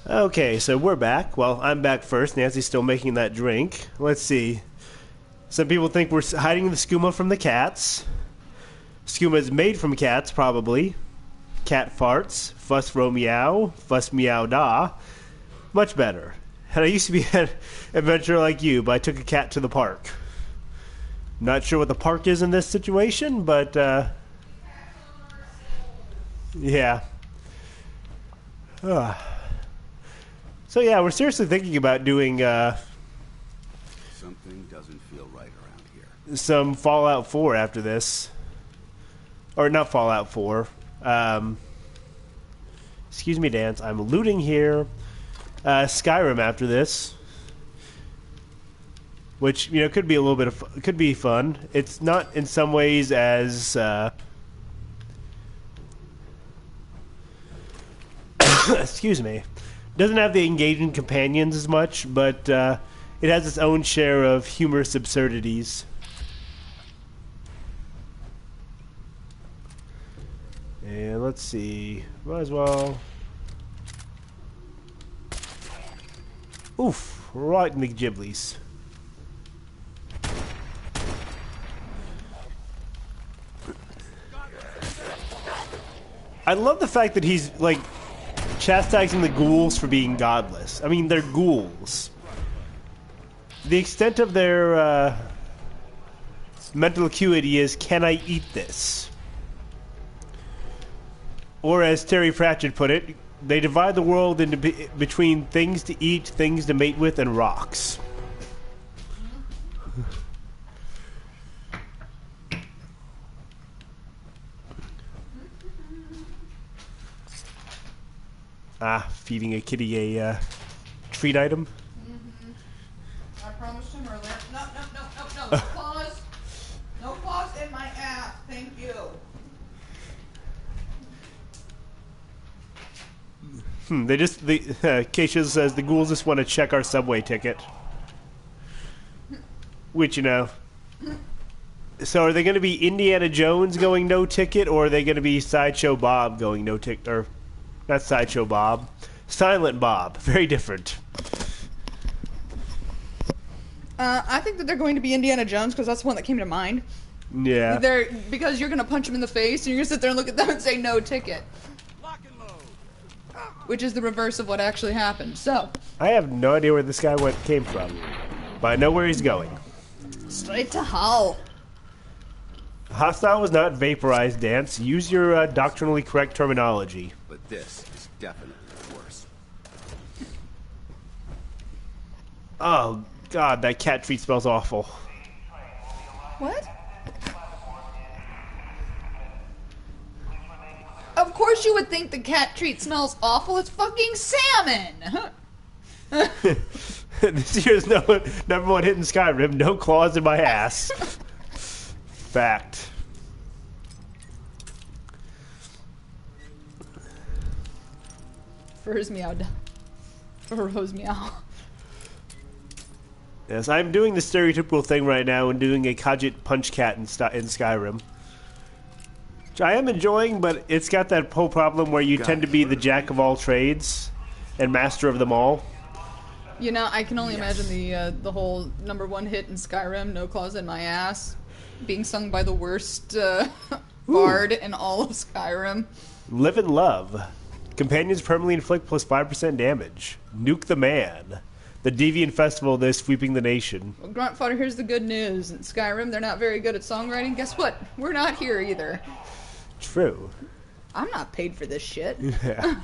Okay, so we're back. Well, I'm back first. Nancy's still making that drink. Let's see. Some people think we're hiding the skooma from the cats. Skooma is made from cats, probably. Cat farts. Fuss ro meow. Fuss meow da. Much better. And I used to be an adventurer like you, but I took a cat to the park. Not sure what the park is in this situation, but, yeah. So yeah, we're seriously thinking about doing Something doesn't feel right around here. some Fallout 4 after this. Or not Fallout 4. Excuse me, Dance. I'm looting here. Skyrim after this. Which, you know, could be a little bit of could be fun. It's not in some ways as excuse me. Doesn't have the engaging companions as much, but it has its own share of humorous absurdities. And let's see. Might as well. Oof. Right in the giblies. I love the fact that he's, like, chastising the ghouls for being godless. I mean, they're ghouls. The extent of their mental acuity is, can I eat this? Or as Terry Pratchett put it, they divide the world into between things to eat, things to mate with, and rocks. Feeding a kitty a treat item. I promised him earlier. No. No claws. No claws in my ass. Thank you. Keisha says the ghouls just want to check our subway ticket. Which, you know. So are they going to be Indiana Jones going no ticket, or are they going to be Sideshow Bob going no ticket? Or, not Sideshow Bob. Silent Bob. Very different. I think that they're going to be Indiana Jones because that's the one that came to mind. Yeah. Because you're going to punch him in the face and you're going to sit there and look at them and say no ticket. Lock and load. Which is the reverse of what actually happened. So. I have no idea where this guy came from. But I know where he's going. Straight to hell. Hostile was not vaporized, Dance. Use your doctrinally correct terminology. But this is definitely worse. Oh, God, that cat treat smells awful. What? Of course you would think the cat treat smells awful. It's fucking salmon! This year's number one hit in Skyrim, no claws in my ass. Fact. Furs meow. Furrows meow. Yes, I'm doing the stereotypical thing right now and doing a Khajiit punch cat in Skyrim. Which I am enjoying, but it's got that whole problem where you tend to be the jack of all trades and master of them all. You know, I can only imagine the whole number one hit in Skyrim, No Claws in My Ass, being sung by the worst bard in all of Skyrim. Live and love. Companions permanently inflict plus 5% damage. Nuke the man. The Deviant Festival they're sweeping the nation. Well, Gruntfodder, here's the good news. In Skyrim, they're not very good at songwriting. Guess what? We're not here either. True. I'm not paid for this shit. Yeah.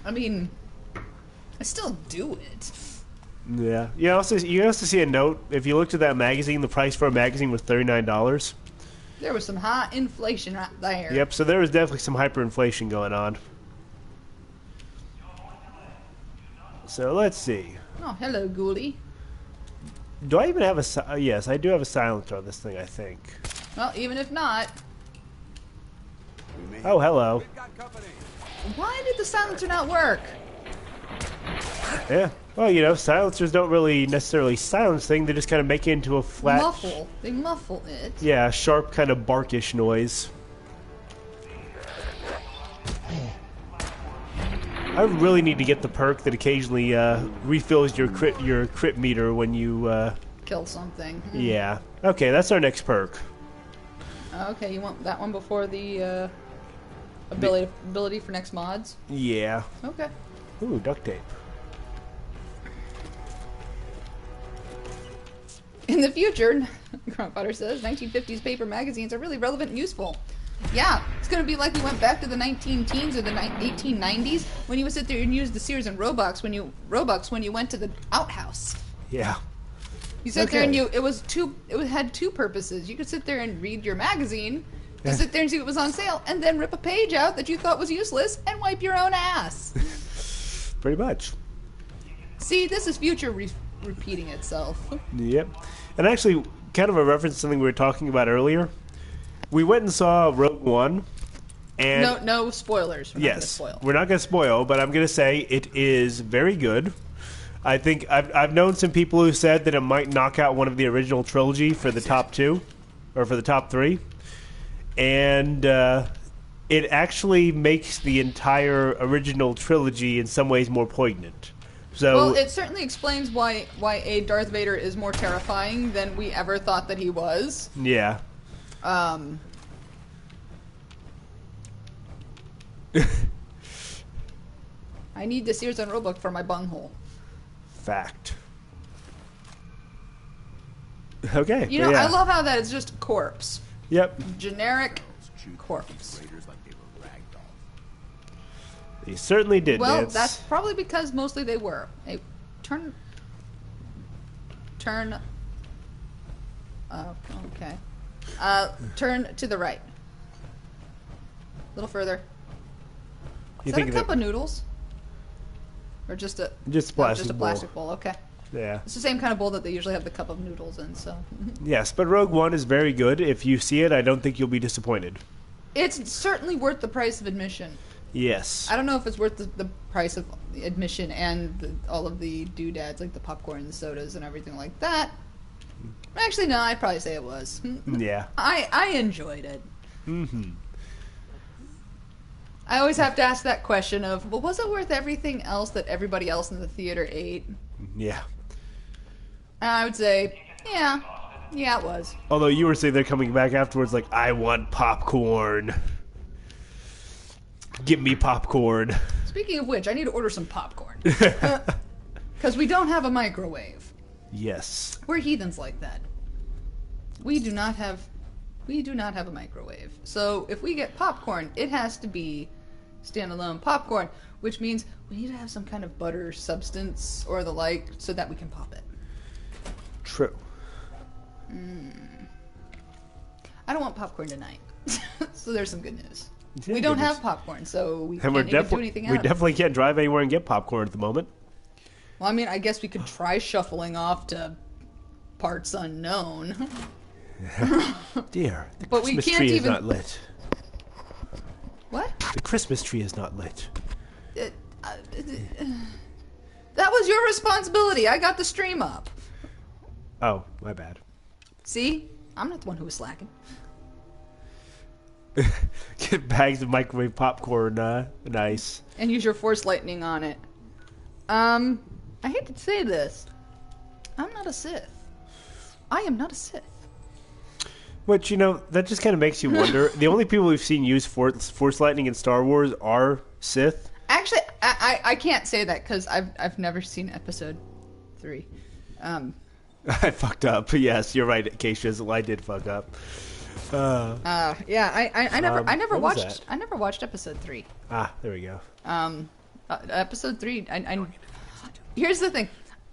I mean, I still do it. Yeah. You also see a note. If you looked at that magazine, the price for a magazine was $39. There was some high inflation right there. Yep, so there was definitely some hyperinflation going on. So let's see. Oh, hello, Ghoulie. Do I even have a... yes, I do have a silencer on this thing, I think. Well, even if not... Oh, hello. Why did the silencer not work? Yeah. Well, you know, silencers don't really necessarily silence things. They just kind of make it into a flat... Muffle. They muffle it. Yeah, sharp kind of barkish noise. I really need to get the perk that occasionally refills your crit meter when you kill something. Yeah. Okay, that's our next perk. Okay, you want that one before the ability for next mods? Yeah. Okay. Ooh, duct tape. In the future, Gruntbutter says, 1950s paper magazines are really relevant and useful. Yeah, it's going to be like we went back to the 19-teens or the 1890s when you would sit there and use the Sears and Roebucks when you went to the outhouse. Yeah. You sit there and it had two purposes. You could sit there and read your magazine, to sit there and see what was on sale, and then rip a page out that you thought was useless and wipe your own ass. Pretty much. See, this is future repeating itself. Yep. And actually, kind of a reference to something we were talking about earlier. We went and saw Rogue One, and no spoilers. We're not going to spoil, but I'm going to say it is very good. I think I've known some people who said that it might knock out one of the original trilogy for the top two, or for the top three, and it actually makes the entire original trilogy in some ways more poignant. So, well, it certainly explains why a Darth Vader is more terrifying than we ever thought that he was. Yeah. I need the Sears and Roebuck for my bunghole. Fact. Okay. You know, I love how that it's just corpse. Yep. Generic corpse. They certainly did. Well, Nance. that's probably because mostly they were. Hey, turn. Oh, okay. Turn to the right. A little further. Is that a cup of noodles? Or just a plastic bowl? Okay. Yeah. It's the same kind of bowl that they usually have the cup of noodles in, so. Yes, but Rogue One is very good. If you see it, I don't think you'll be disappointed. It's certainly worth the price of admission. Yes. I don't know if it's worth the price of admission and all of the doodads, like the popcorn and the sodas and everything like that. Actually, no, I'd probably say it was. Yeah. I enjoyed it. Mm-hmm. I always have to ask that question of, well, was it worth everything else that everybody else in the theater ate? Yeah. And I would say, yeah, it was. Although you were saying they're coming back afterwards like, I want popcorn. Give me popcorn. Speaking of which, I need to order some popcorn. Because we don't have a microwave. Yes. We're heathens like that. We do not have a microwave. So if we get popcorn, it has to be standalone popcorn, which means we need to have some kind of butter substance or the like so that we can pop it. True. I don't want popcorn tonight. So there's some good news. Yeah, we don't have popcorn, so we can't even do anything else. We definitely can't drive anywhere and get popcorn at the moment. Well, I mean, I guess we could try shuffling off to parts unknown. Dear, the but Christmas we can't tree even... is not lit. What? The Christmas tree is not lit. That was your responsibility. I got the stream up. Oh, my bad. See? I'm not the one who was slacking. Get bags of microwave popcorn, nice. And use your force lightning on it. I hate to say this. I'm not a Sith. I am not a Sith. Which, you know, that just kind of makes you wonder. The only people we've seen use force lightning in Star Wars are Sith. Actually, I can't say that because I've never seen Episode 3. I fucked up. Yes, you're right, Keisha. I did fuck up. Yeah, I never watched Episode 3. Ah, there we go. Episode 3. Here's the thing.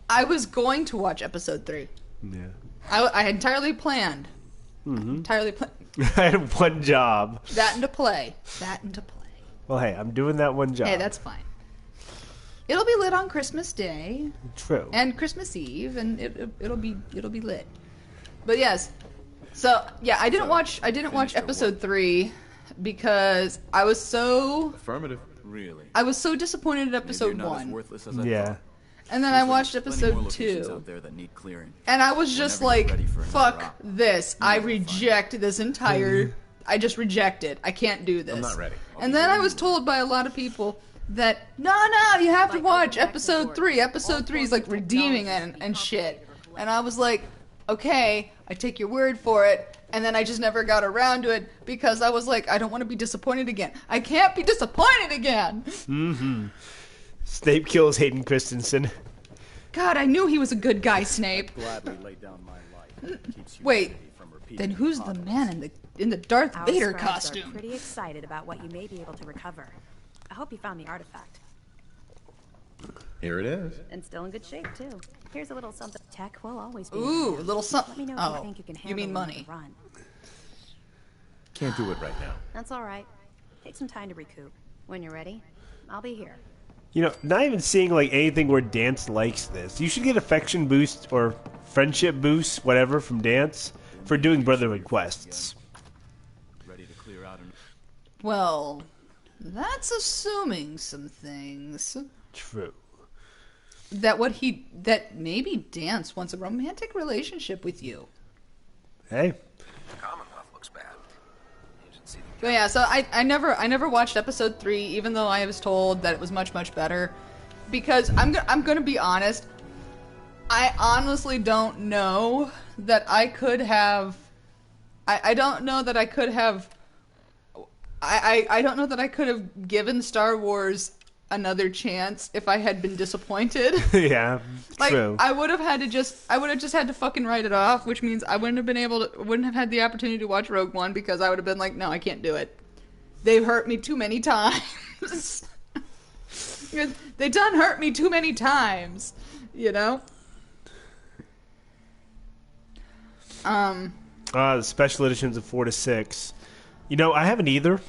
I was going to watch Episode 3. Yeah. I had entirely planned. Mm-hmm. I had one job. That and to play. Well, hey, I'm doing that one job. Hey, that's fine. It'll be lit on Christmas Day. True. And Christmas Eve, and it'll be lit. But yes. So yeah, I didn't watch Episode 3 because I was so affirmative. Really? I was so disappointed at Episode 1. Yeah. And then I watched Episode 2. And I was just like, fuck this. I reject this entire... I just reject it. I can't do this. I'm not ready. And then I was told by a lot of people, that no, you have to watch episode 3. Episode 3 is like redeeming and shit. And I was like, okay, I take your word for it. And then I just never got around to it because I was like, I don't want to be disappointed again. I can't be disappointed again. Mm-hmm. Snape kills Hayden Christensen. God, I knew he was a good guy, Snape. Gladly lay down my life. Keeps you Wait, from repeating then who's the man in the Darth Our Vader scribes costume? are pretty excited about what you may be able to recover. I hope you found the artifact. Here it is. And still in good shape, too. Here's a little something. Tech will always be. Ooh, a little Let something. me know if Oh, you think you can handle you mean it on money? the run. Can't do it right now. That's all right. Take some time to recoup. When you're ready, I'll be here. You know, not even seeing like anything where Dance likes this. You should get affection boost or friendship boost, whatever, from Dance for doing Brotherhood quests. ready to clear out and Well, that's assuming some things. True. That maybe Dance wants a romantic relationship with you. Hey. Commonwealth looks bad. You should see But yeah, so I never watched episode 3, even though I was told that it was much better, because I'm gonna be honest. I honestly don't know that I could have. I don't know that I could have. I don't know that I could have given Star Wars another chance if I had been disappointed. Yeah, Like, true. I would have just had to fucking write it off, which means I wouldn't have had the opportunity to watch Rogue One because I would have been like, no, I can't do it. They've hurt me too many times. They done hurt me too many times, you know? The special editions of 4 to 6. You know, I haven't either.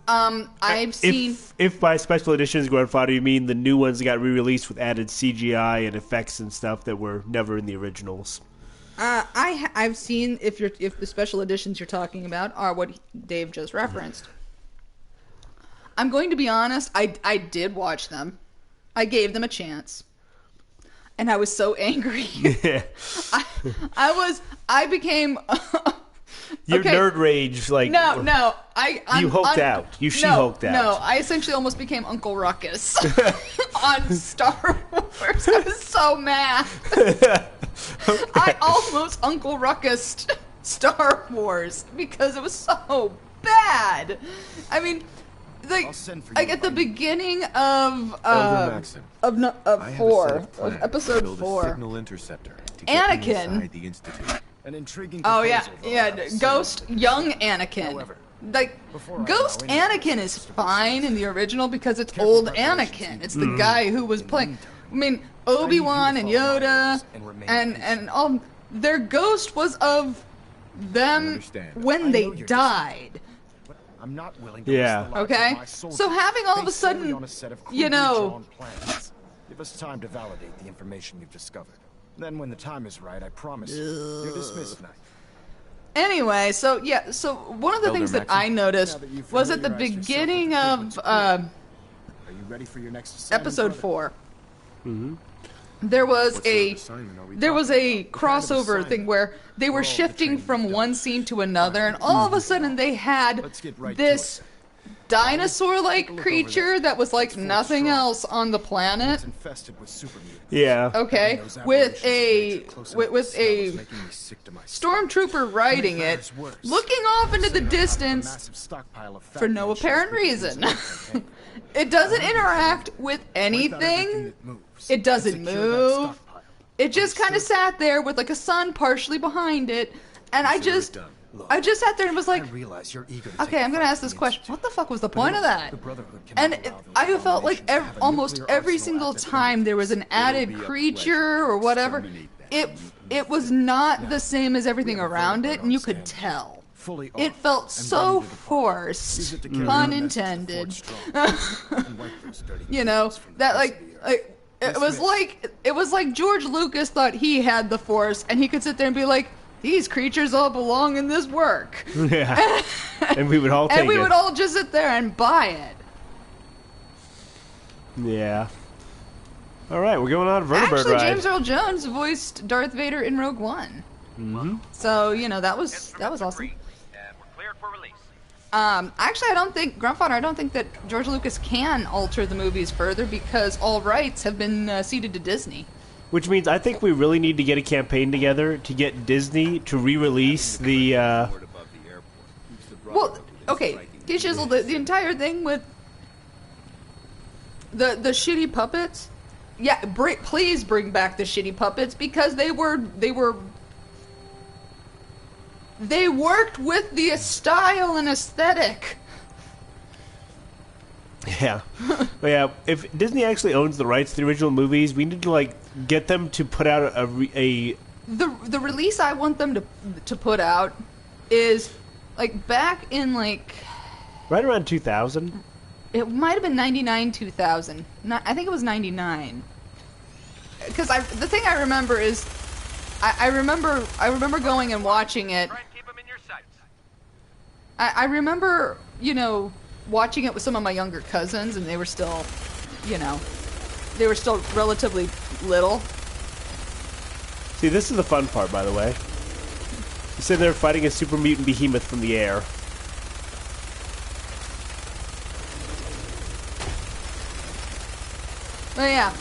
I've seen... If by special editions, Grandfather, you mean the new ones that got re-released with added CGI and effects and stuff that were never in the originals. I've seen if the special editions you're talking about are what Dave just referenced. I'm going to be honest, I did watch them. I gave them a chance. And I was so angry. Yeah. I became Your okay. nerd rage, like... No. You hulked out. You she-hulked out. No, I essentially almost became Uncle Ruckus on Star Wars. I was so mad. Okay. I almost Uncle Ruckus Star Wars because it was so bad. I mean, like at the beginning of Maxim, I have a set 4, of plans of to episode build a 4. signal interceptor to get me Anakin. inside the Institute. an intriguing Oh yeah, proposal, though, yeah. Ghost, young Anakin. However, Like before I Ghost allow any Anakin is fine in the original because it's Careful old preparations Anakin. need It's to the guy who was playing. I mean, Obi-Wan and Yoda and all. Their ghost was of them understand. when I they know you're died. But I'm not willing to Yeah. risk the lives Okay? of my soldiers So having all of a based solely sudden, on a set of you crudely know- drawn plans. Give us time to validate the information you've discovered. Then when the time is right, I promise you're dismissed, Knight. Anyway, so yeah, so one of the Elder things that Maxim. I noticed Now that you've was at the familiarized yourself beginning with the of privilege Are you ready for your next assignment, episode brother? 4. There was What sort a of assignment are we there was talking a about? crossover assignment? thing where they were We're all shifting betraying from each one other. scene to another, and all of a sudden they had Let's get right this to it. dinosaur-like Take a look over creature there. that was like It's full of nothing straw. else on the planet. It's infested with super mutants. Yeah. Okay, Those with aberrations a nature close with, enough with to smell is a making me sick to my stomach. stormtrooper riding it, It's worse. looking off into the Setting up a distance massive stockpile of for no fat apparent man reason. shells we can It doesn't interact with Wipe out anything. everything that moves It doesn't and secure that move. stockpile. It just kind of sat there with like a sun partially behind it, and I Consider it just done. I just sat there and was like, I realize you're eager to okay, take I'm gonna the ask fight this to the question. Institute. What the fuck was the But point of no, that? the Brotherhood cannot And allow those I felt like abominations to have a almost nuclear every arsenal single at their time there was an added be a creature pleasure or to whatever. exterminate that It mutant it was not the same as everything we have a around Brotherhood it, and you on could standby. tell. Fully It armed felt and so ready to depart. forced, Use it to carry pun our message to intended. Fort Strong and wipe those dirty You know criminals from the that face like of the earth. like it Dismissed. was like George Lucas thought he had the Force, and he could sit there and be like, these creatures all belong in this work. Yeah. And we would all take And we it. would all just sit there and buy it. Yeah. All right, we're going on a vertibird Actually, ride. James Earl Jones voiced Darth Vader in Rogue One. Mm-hmm. So, you know, that was awesome. And we're cleared for release. Actually, I don't think Gruntfather. I don't think that George Lucas can alter the movies further because all rights have been ceded to Disney. Which means I think we really need to get a campaign together to get Disney to re-release the. Well, okay, Chisel, the entire thing with the shitty puppets. Yeah, please bring back the shitty puppets because they worked with the style and aesthetic. Yeah. But yeah, if Disney actually owns the rights to the original movies, we need to, like, get them to put out a The release I want them to put out is, like, back in, like... right around 2000? It might have been 99, 2000. I think it was 99. Because the thing I remember is... I remember going and watching it. Try and keep 'em in your sights. I remember, you know, watching it with some of my younger cousins, and they were still, you know, relatively little. See, this is the fun part, by the way. You're sitting there fighting a super mutant behemoth from the air. But yeah,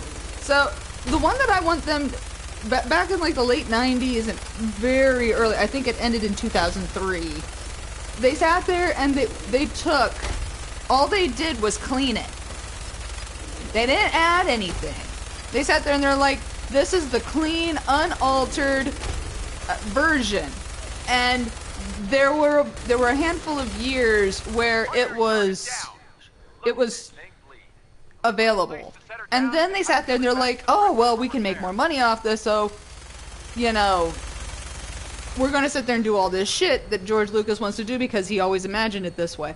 so the one that I want them... back in like the late 90s and very early, I think it ended in 2003. They sat there and they took, all they did was clean it. They didn't add anything. They sat there and they're like, this is the clean, unaltered version. And there were a handful of years where it was available. And then they sat there and they're like, oh, well, we can make more money off this, so, you know, we're going to sit there and do all this shit that George Lucas wants to do because he always imagined it this way.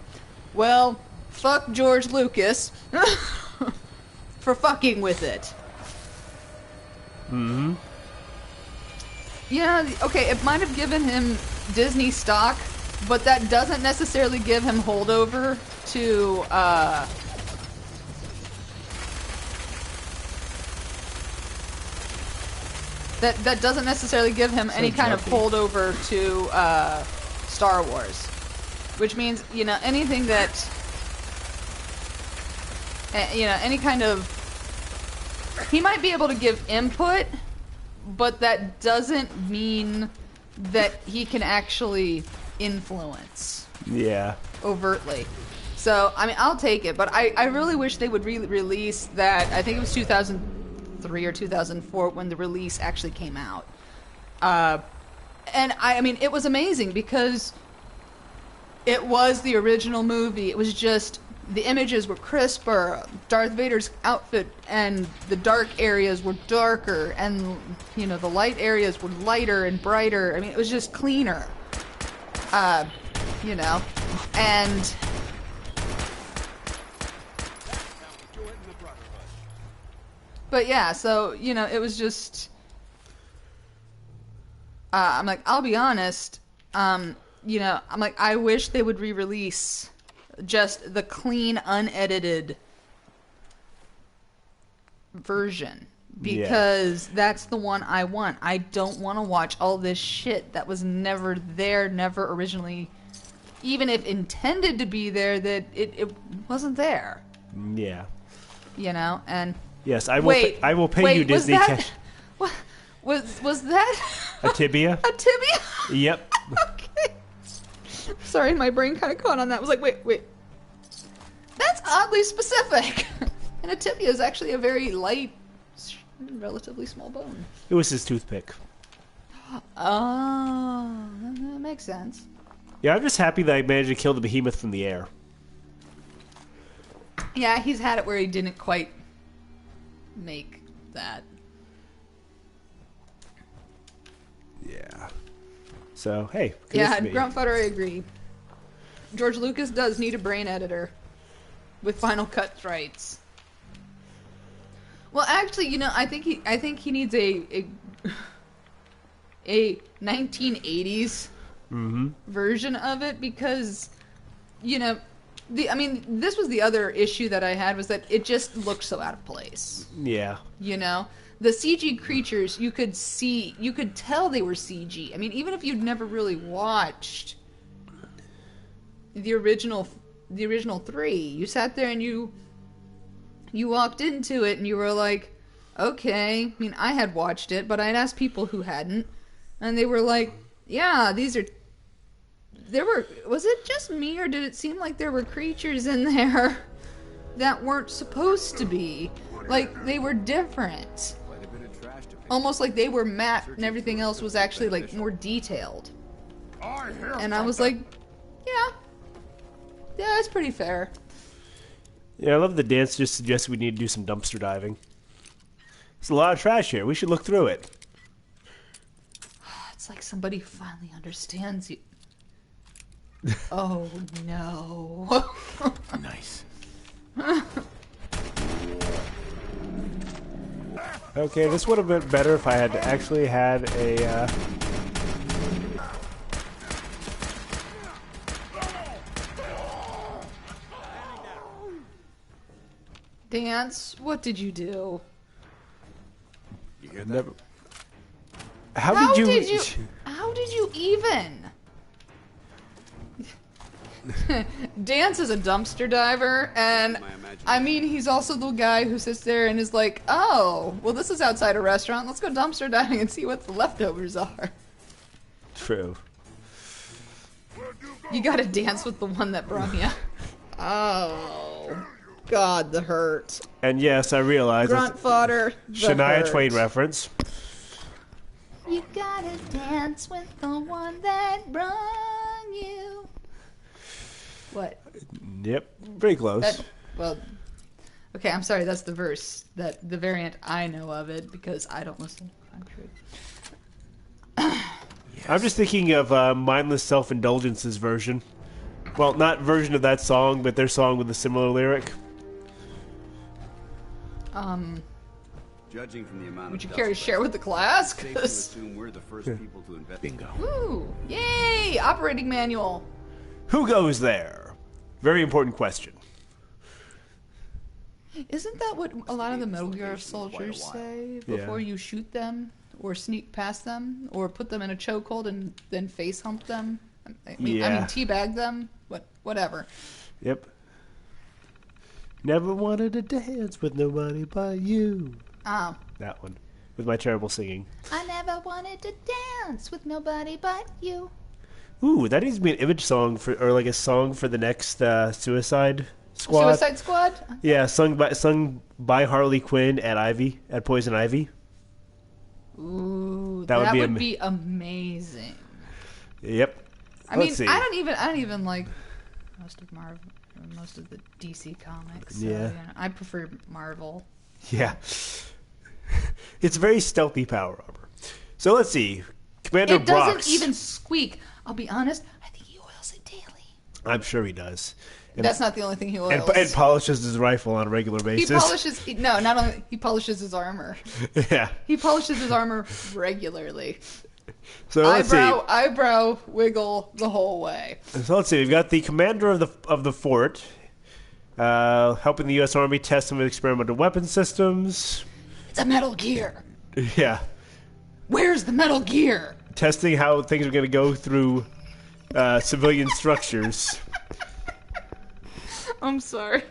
Well, fuck George Lucas for fucking with it. Mm-hmm. Yeah, okay, it might have given him Disney stock, but that doesn't necessarily give him holdover to, That doesn't necessarily give him any kind of holdover to Star Wars, which means, you know, anything that, you know, any kind of, he might be able to give input, but that doesn't mean that he can actually influence. Yeah. Overtly. So, I mean, I'll take it, but I really wish they would release that. I think it was 2003 or 2004 when the release actually came out. And I mean, it was amazing because it was the original movie. It was just, the images were crisper, Darth Vader's outfit and the dark areas were darker, and, you know, the light areas were lighter and brighter. I mean, it was just cleaner. You know, and... But yeah, so, you know, it was just... I'm like, I'll be honest, you know, I'm like, I wish they would re-release just the clean, unedited version. Because that's the one I want. I don't want to watch all this shit that was never there, never originally, even if intended to be there, that it wasn't there. Yeah. You know, and... Yes, I will pay you Disney cash. What, was that... A tibia? A tibia? Yep. Okay. Sorry, my brain kind of caught on that. I was like, wait. That's oddly specific. And a tibia is actually a very light, relatively small bone. It was his toothpick. Oh, that makes sense. Yeah, I'm just happy that I managed to kill the behemoth from the air. Yeah, he's had it where he didn't quite make that. Yeah. So, hey. Yeah, Gruntfutter, I agree. George Lucas does need a brain editor with Final Cut rights. Well, actually, you know, I think he needs a 1980s version of it because, you know, this was the other issue that I had, was that it just looked so out of place. Yeah. You know? The CG creatures, you could tell they were CG. I mean, even if you'd never really watched the original 3. You sat there and you walked into it and you were like, okay. I mean, I had watched it, but I'd asked people who hadn't, and they were like, yeah, these are... Was it just me, or did it seem like there were creatures in there that weren't supposed to be? Like, they were different. Almost like they were matte and everything else was actually, like, more detailed. And I was like, yeah, that's pretty fair. Yeah, I love the dance just suggested we need to do some dumpster diving. There's a lot of trash here. We should look through it. It's like somebody who finally understands you. Oh, no. Nice. Okay, this would have been better if I had actually had a... Dance, what did you do? You hear that? Never... How did you even? Dance is a dumpster diver, and I mean, he's also the guy who sits there and is like, oh, well, this is outside a restaurant. Let's go dumpster diving and see what the leftovers are. True. You gotta dance with the one that brought you. Oh, God, the hurt. And yes, I realize Grunt fodder. Shania hurt. Twain reference. You gotta dance with the one that brought you. What? Yep, pretty close. Well, okay, I'm sorry, that's the verse. The variant I know of it, because I don't listen to country. I'm just thinking of Mindless Self-Indulgence's version. Well, not version of that song, but their song with a similar lyric. Judging from the amount Would of you dust care to share with the class? safe to assume we're the first people to investigate. Bingo. Ooh, yay! Operating manual. Who goes there? Very important question. Isn't that what a lot of the Metal Gear soldiers say before you shoot them, or sneak past them, or put them in a chokehold and then face hump them? I mean, teabag them. Whatever. Yep. Never wanted to dance with nobody but you. Oh. That one. With my terrible singing. I never wanted to dance with nobody but you. Ooh, that needs to be an image song or like a song for the next Suicide Squad. Suicide Squad? Yeah, sung by Harley Quinn at Poison Ivy. Ooh, that would be amazing. Yep. I mean, I don't even like most of Marvel, most of the DC comics. So, yeah. I prefer Marvel. Yeah. It's very stealthy power armor. So let's see. Commander It Brox. doesn't even squeak. I'll be honest, I think he oils it daily. I'm sure he does. And, that's not the only thing he oils. and polishes his rifle on a regular basis. Not only he polishes his armor. Yeah. He polishes his armor regularly. So let's see. Eyebrow wiggle the whole way. So let's see. We've got the commander of the fort, helping the U.S. Army test some experimental weapon systems. It's a Metal Gear. Yeah. Where's the Metal Gear? Testing how things are going to go through civilian structures. I'm sorry.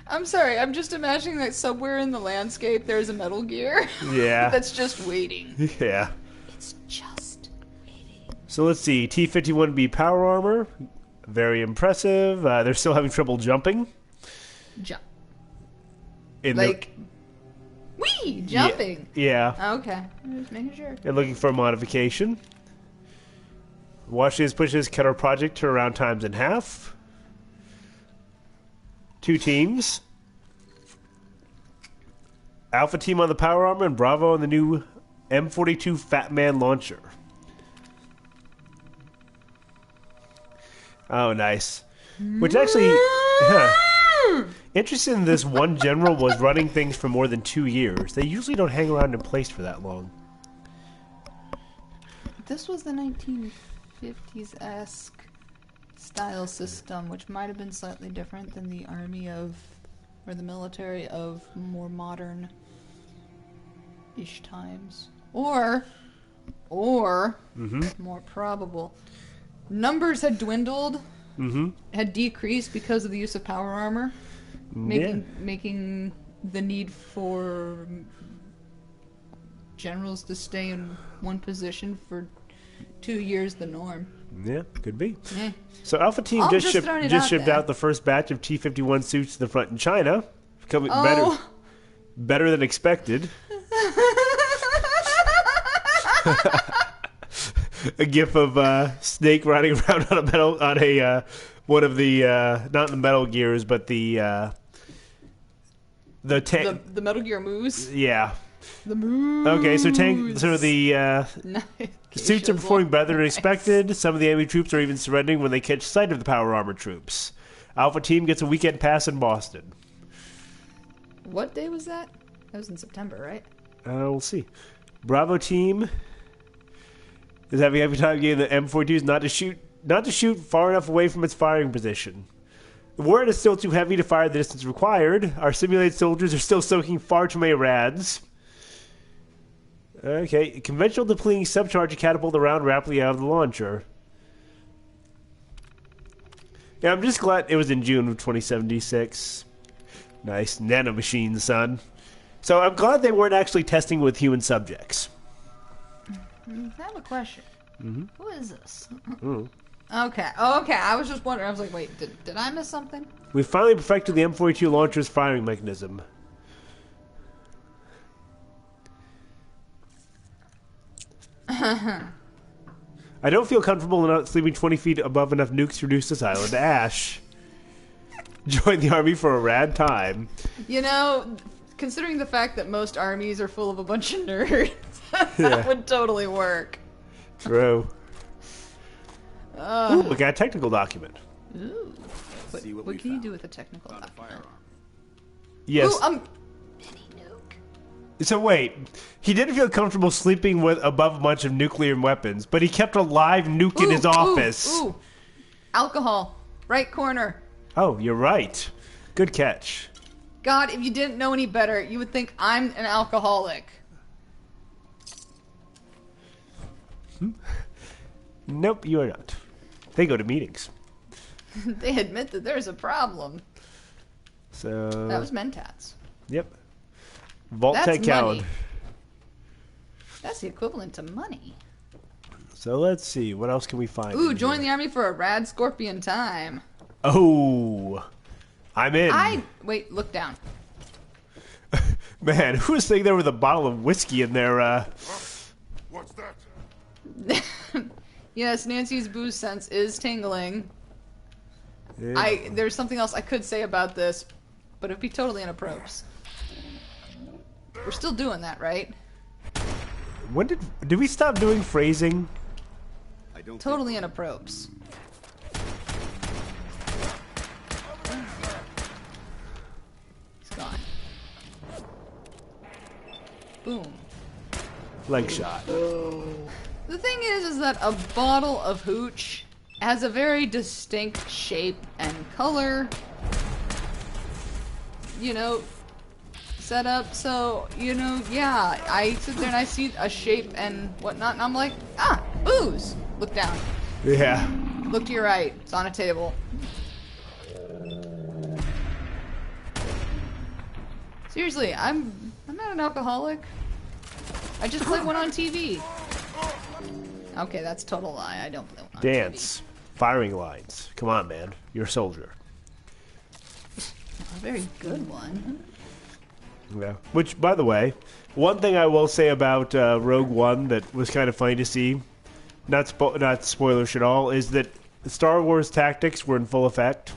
I'm just imagining that somewhere in the landscape there's a Metal Gear. Yeah. That's just waiting. Yeah. It's just waiting. So let's see. T-51B power armor. Very impressive. They're still having trouble jumping. Jumping. Yeah. Okay. I'm just making sure. And looking for a modification. Washington's pushes cut our project turnaround times in half. 2 teams. Alpha team on the power armor and Bravo on the new M42 Fat Man launcher. Oh, nice. Which actually... Interesting in this one general was running things for more than 2 years. They usually don't hang around in place for that long. This was the 1950s-esque style system, which might have been slightly different than the army of, or the military of more modern-ish times. Or more probable, numbers had dwindled had decreased because of the use of power armor, making the need for generals to stay in one position for 2 years the norm. Yeah, could be. Eh. So Alpha Team I'm just just shipped throwing it just out shipped there. out the first batch of T-51 suits to the front in China. Coming Oh. better than expected. A gif of Snake riding around on one of the not the Metal Gears, but the Metal Gear Moose. Yeah. The Moose. Okay, so the Nice. suits are performing better than expected. Some of the enemy troops are even surrendering when they catch sight of the power armor troops. Alpha Team gets a weekend pass in Boston. What day was that? That was in September, right? We'll see. Bravo Team is having every time getting the M42s not to shoot far enough away from its firing position. The warhead is still too heavy to fire the distance required. Our simulated soldiers are still soaking far too many rads. Okay, conventional depleting subcharge catapult the round rapidly out of the launcher. Yeah, I'm just glad it was in June of 2076. Nice nanomachines, son. So I'm glad they weren't actually testing with human subjects. I have a question. Who is this? Ooh. Okay. I was just wondering. I was like, wait, did I miss something? We finally perfected the M42 launcher's firing mechanism. I don't feel comfortable not sleeping 20 feet above enough nukes to reduce this island to ash. Join the army for a rad time. You know, considering the fact that most armies are full of a bunch of nerds, that Yeah. would totally work. True. Ooh, we got a technical document. Ooh. See what What we can you found. do with a technical Found a document? firearm. Yes. Ooh, mini-nuke. So wait, he didn't feel comfortable sleeping with above a bunch of nuclear weapons, but he kept a live nuke in his office. Ooh. Alcohol. Right corner. Oh, you're right. Good catch. God, if you didn't know any better, you would think I'm an alcoholic. Nope, you are not. They go to meetings. They admit that there's a problem. So That was Mentats. yep. Vault That's Tech Coward. money. That's the equivalent to money. So let's see, what else can we find? Ooh, in join here? the army for a rad scorpion time. Oh, I'm in. Wait, look down. Man, who was sitting there with a bottle of whiskey in their What's that? Yes, Nancy's booze sense is tingling. There's something else I could say about this, but it'd be totally inappropriate. We're still doing that, right? When did we stop doing phrasing? I don't Totally inappropriate. He's gone. Boom. Leg shot. The thing is that a bottle of hooch has a very distinct shape and color, you know, set up. So, you know, yeah, I sit there and I see a shape and whatnot, and I'm like, ah, booze. Look down. Yeah. Look to your right. It's on a table. Seriously, I'm not an alcoholic. I just play one on TV. Okay, that's a total lie. I don't play one on Dance. Firing lines. Come on, man. You're a soldier. TV. A very good one. Yeah. Which, by the way, one thing I will say about Rogue One that was kind of funny to see, not spoilers at all, is that Star Wars tactics were in full effect.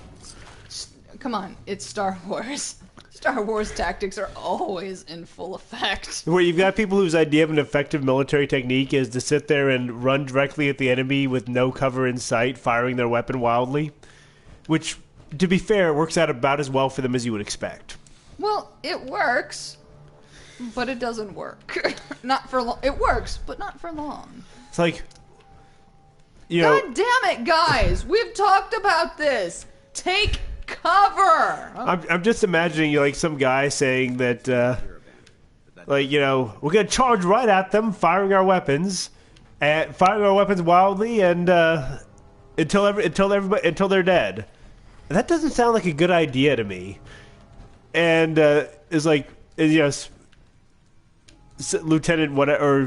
Come on, it's Star Wars. Star Wars tactics are always in full effect. Where you've got people whose idea of an effective military technique is to sit there and run directly at the enemy with no cover in sight, firing their weapon wildly. Which, to be fair, works out about as well for them as you would expect. Well, it works, but it doesn't work. Not for long. It works, but not for long. It's like, you know, God damn it, guys! We've talked about this. Take cover. I'm just imagining like some guy saying that, like, you know, we're gonna charge right at them, firing our weapons wildly, and until they're dead. That doesn't sound like a good idea to me. And is like, yes, lieutenant whatever, or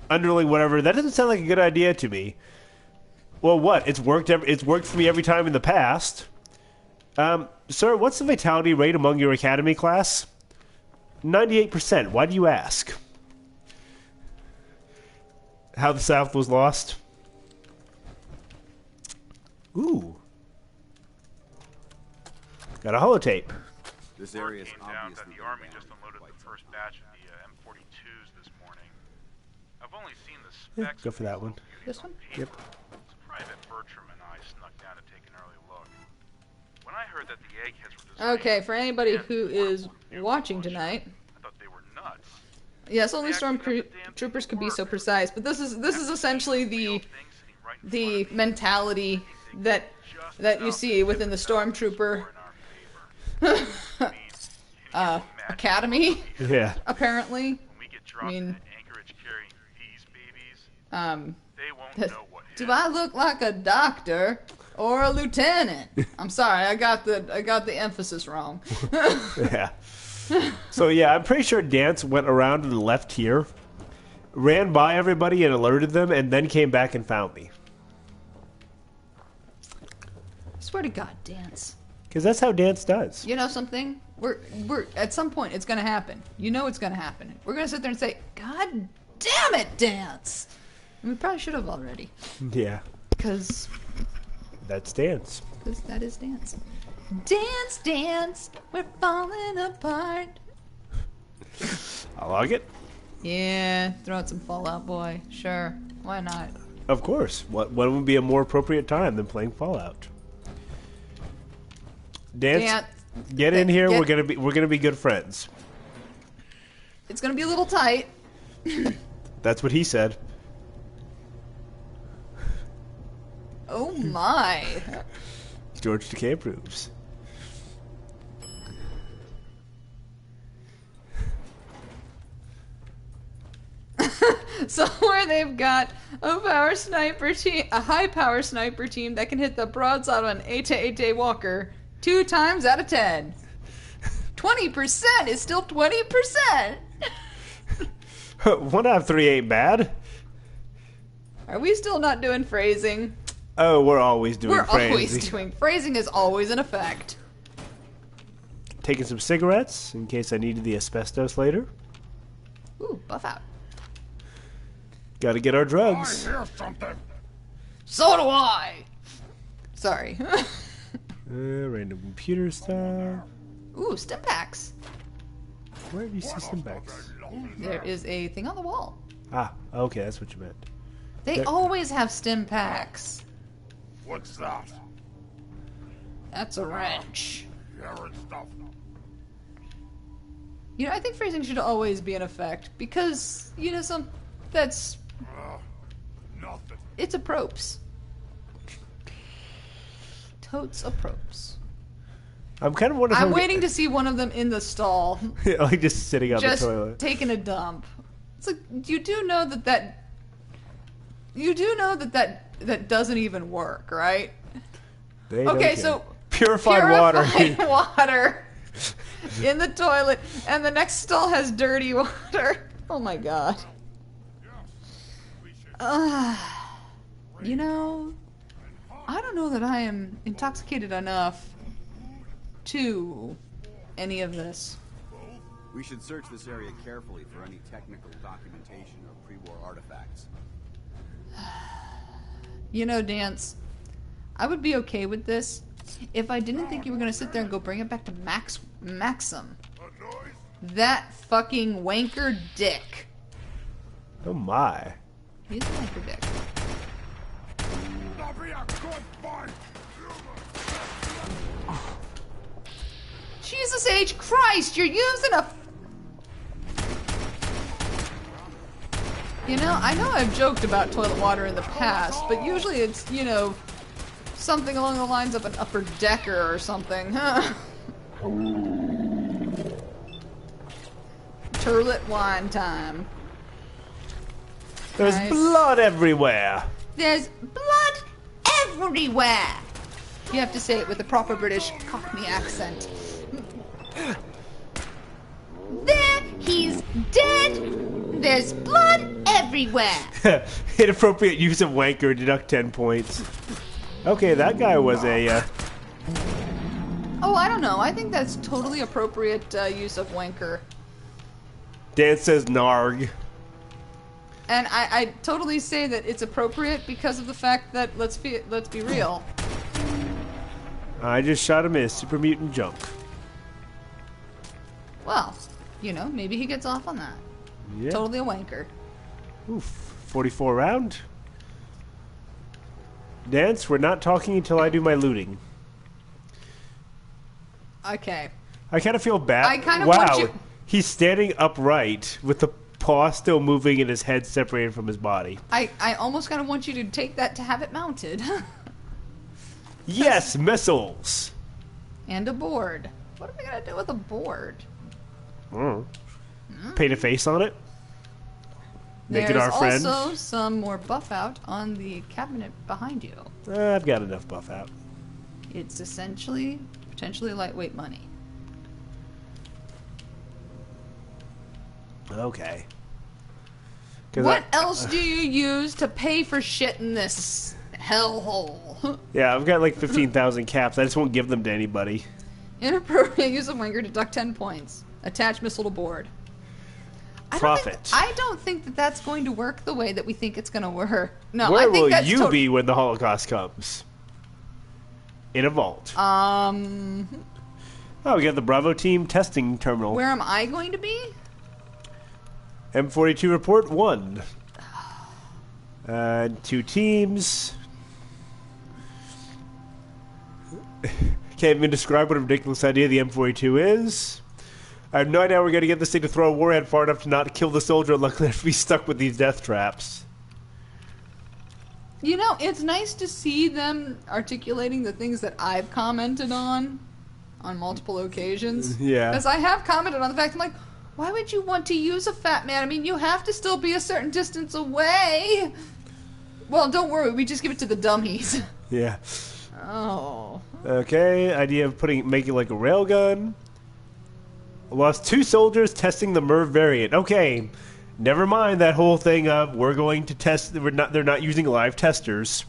underling whatever. That doesn't sound like a good idea to me. Well, what? It's worked for me every time in the past. Sir, what's the fatality rate among your academy class? 98%. Why do you ask? How the South was lost? Ooh. Got a holotape. This area is Came down that obviously the Army just unloaded the first batch of the M42s this morning. I've only seen the specs. Go for that one. This one? Yep. Private Bertram and I snuck down to take an early look. When I heard that the eggheads were designed... Okay, for anybody who is watching tonight, I thought they were nuts. yes, only stormtroopers could be so precise, but this is essentially the mentality that you see within the stormtrooper academy. Yeah. Apparently. When we get dropped in Anchorage carrying these babies, they won't know what Do I look like a doctor or a lieutenant? I'm sorry, I got the emphasis wrong. Yeah. So yeah, I'm pretty sure Dance went around and left here, ran by everybody and alerted them, and then came back and found me. I swear to God, Dance. Because that's how Dance does. You know something? We're at some point it's gonna happen. You know it's gonna happen. We're gonna sit there and say, God damn it, Dance! And we probably should have already. Yeah. Because That's Dance. that is Dance. Dance, dance, we're falling apart. I like it. Yeah, throw out some Fallout Boy. Sure, why not? Of course. What would be a more appropriate time than playing Fallout? Dance, get in here. We're gonna be good friends. It's gonna be a little tight. That's what he said. Oh my. George Takei approves. Somewhere they've got a high power sniper team that can hit the broadside on an 8-8 walker 2 times out of 10. 20% is still 20%. 1 out of 3 ain't bad. Are we still not doing phrasing? Oh, we're always doing phrasing. Always doing phrasing is always in effect. Taking some cigarettes in case I needed the asbestos later. Ooh, buff out. Got to get our drugs. I hear something. So do I. Sorry. Random computer stuff. Ooh, stim packs. Where do you see stim packs? There is a thing on the wall. Ah, okay, that's what you meant. They There- always have stim packs. What's that? That's a wrench. Hearing stuff. You know, I think phrasing should always be in effect because, that's... Nothing. It's a propes. Totes a propes. I'm kind of wondering. I'm waiting to see one of them in the stall, like just sitting on just the toilet. taking a dump. It's like, you do know that doesn't even work, right? They don't Okay, care. so purified water. water in the toilet, and the next stall has dirty water. Oh my god. I don't know that I am intoxicated enough to any of this. We should search this area carefully for any technical documentation of pre-war artifacts. Dance, I would be okay with this if I didn't think you were gonna sit there and go bring it back to Maxim. That fucking wanker dick. Oh my. He's a wanker dick. Jesus H. Christ, you're using a... I know I've joked about toilet water in the past, but usually it's, something along the lines of an upper decker or something. Turlet wine time. There's Nice. blood everywhere. There's blood everywhere. You have to say it with a proper British Cockney accent. There, he's dead. There's blood everywhere. Inappropriate use of wanker, deduct 10 points. Okay, that guy was a... Oh, I don't know. I think that's totally appropriate use of wanker. Dan says narg. And I totally say that it's appropriate because of the fact that, let's be real. I just shot him in his super mutant jump. Well, you know, maybe he gets off on that. Yeah. Totally a wanker. Oof. 44 round. Dance, we're not talking until I do my looting. Okay. I kind of feel bad. I kind of want you... He's standing upright with the paw still moving and his head separated from his body. I almost kind of want you to take that to have it mounted. Yes, missiles. And a board. What am I going to do with a board? Paint a face on it. Make it our friend. There's also some more buff out on the cabinet behind you. I've got enough buff out. It's essentially potentially lightweight money. Okay. What else do you use to pay for shit in this hellhole? Yeah, I've got like 15,000 caps. I just won't give them to anybody. Inappropriate use of wanker, deduct 10 points. Attach missile to board. Profit. I don't think that that's going to work the way that we think it's going to work. No, Where I think will that's you be when the Holocaust comes? In a vault. Oh, we got the Bravo team testing terminal. Where am I going to be? M42 report 1. 2 teams. Can't even describe what a ridiculous idea the M42 is. I have no idea how we're going to get this thing to throw a warhead far enough to not kill the soldier. Luckily, I have to be stuck with these death traps. You know, it's nice to see them articulating the things that I've commented on multiple occasions. Yeah. Because I have commented on the fact, I'm like, why would you want to use a fat man? I mean, you have to still be a certain distance away. Well, don't worry, we just give it to the dummies. Yeah. Oh. Okay, idea of making like a railgun. Lost 2 soldiers testing the MERV variant. Okay, never mind that whole thing of we're going to test. They're not using live testers.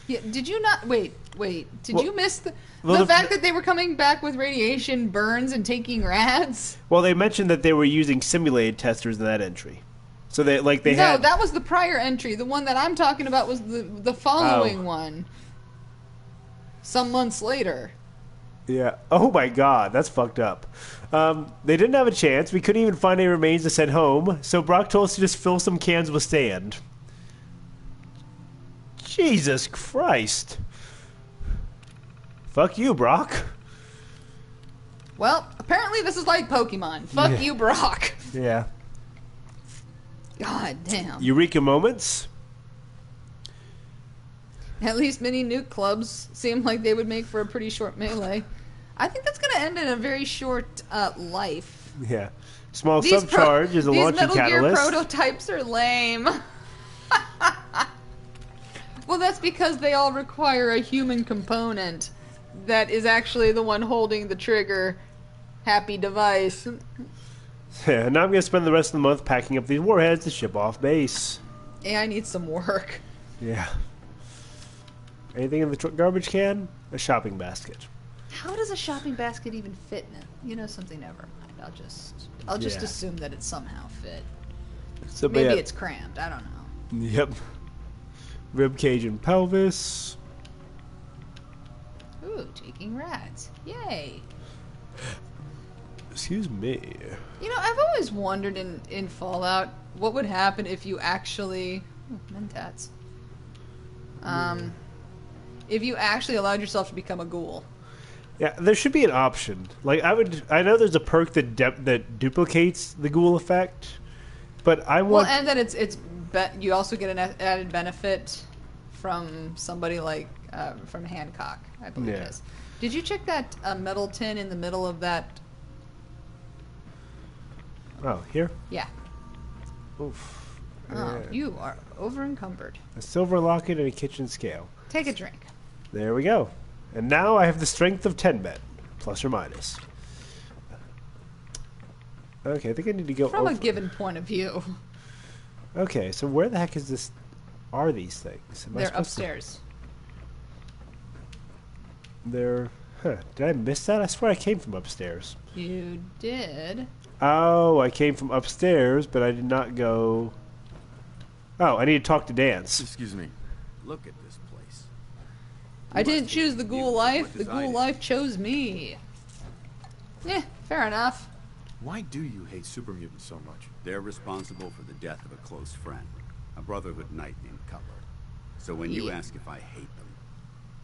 Yeah. Did you not wait? Did you miss the fact that they were coming back with radiation burns and taking rads? Well, they mentioned that they were using simulated testers in that entry. So they had. No, that was the prior entry. The one that I'm talking about was the following one. Some months later. Yeah. Oh my God, that's fucked up. They didn't have a chance. We couldn't even find any remains to send home. So Brock told us to just fill some cans with sand. Jesus Christ. Fuck you, Brock. Well, apparently this is like Pokemon. Fuck you, Brock. Yeah. God damn. Eureka moments. At least mini-nuke clubs seem like they would make for a pretty short melee. I think that's going to end in a very short life. Yeah. Small subcharge is a launching catalyst. These Metal Gear prototypes are lame. Well, that's because they all require a human component that is actually the one holding the trigger. Happy device. Yeah, now I'm going to spend the rest of the month packing up these warheads to ship off base. Yeah, I need some work. Yeah. Anything in the garbage can? A shopping basket. How does a shopping basket even fit in it? You know something, never mind. I'll just assume that it somehow fit. So, maybe it's cramped, I don't know. Yep. Rib cage and pelvis. Ooh, taking rats. Yay. Excuse me. You know, I've always wondered in Fallout what would happen if you actually... Mentats. If you actually allowed yourself to become a ghoul. Yeah, there should be an option. Like I know there's a perk that duplicates the ghoul effect, but I want. Well, and that you also get an added benefit from somebody like from Hancock, I believe it is. Did you check that metal tin in the middle of that? Oh, here. Yeah. Oof. Oh, you are over encumbered. A silver locket and a kitchen scale. Take a drink. There we go. And now I have the strength of 10 men, plus or minus. Okay, I think I need to go From over. a given point of view. Okay, so where the heck is this? Are these things? Am I They're supposed to- upstairs. They're. Huh? Did I miss that? I swear I came from upstairs. You did. Oh, I came from upstairs, but I did not go. Oh, I need to talk to Dance. Excuse me. Look at this place. I didn't choose the ghoul life. What The ghoul decided? life chose me. Yeah, fair enough. Why do you hate super mutants so much? They're responsible for the death of a close friend, a Brotherhood knight named Cutler. So when you Yeah. ask if I hate them,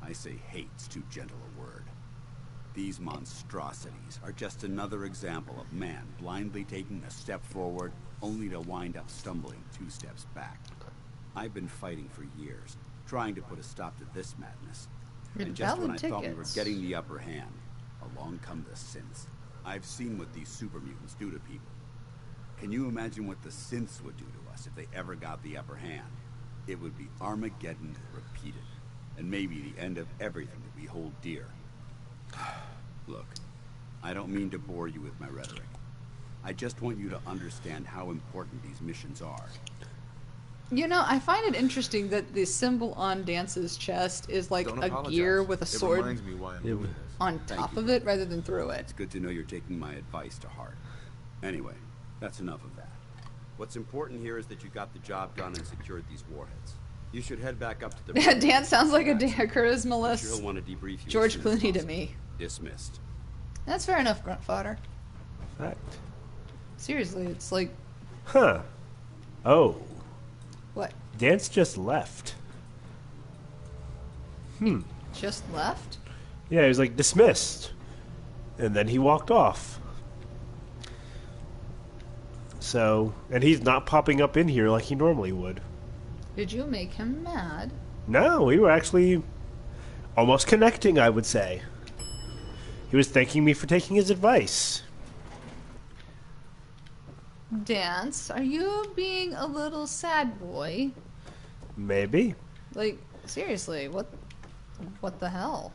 I say hate's too gentle a word. These monstrosities are just another example of man blindly taking a step forward, only to wind up stumbling 2 steps back. I've been fighting for years, trying to put a stop to this madness. And just when I Invalid thought we were tickets. getting the upper hand, along come the synths. I've seen what these super mutants do to people. Can you imagine what the synths would do to us if they ever got the upper hand? It would be Armageddon repeated, and maybe the end of everything that we hold dear. Look, I don't mean to bore you with my rhetoric. I just want you to understand how important these missions are. You know, I find it interesting that the symbol on Dance's chest is like Don't a apologize. gear with a It sword reminds me why I'm doing this. on Thank top you. of it rather than through it. It's good to know you're taking my advice to heart. Anyway, that's enough of that. What's important here is that you got the job done and secured these warheads. You should head back up to the... Yeah, Dan sounds like a I'm sure charisma-less he'll want to debrief you George as soon as Clooney to possible. me. Dismissed. That's fair enough, grunt fodder. Fact. Seriously, it's like, Huh. Oh. what? Dance just left. Just left? Yeah, he was like dismissed. And then he walked off. So, and he's not popping up in here like he normally would. Did you make him mad? No, we were actually almost connecting, I would say. He was thanking me for taking his advice. Dance, are you being a little sad boy? Maybe. Like, seriously, what the hell?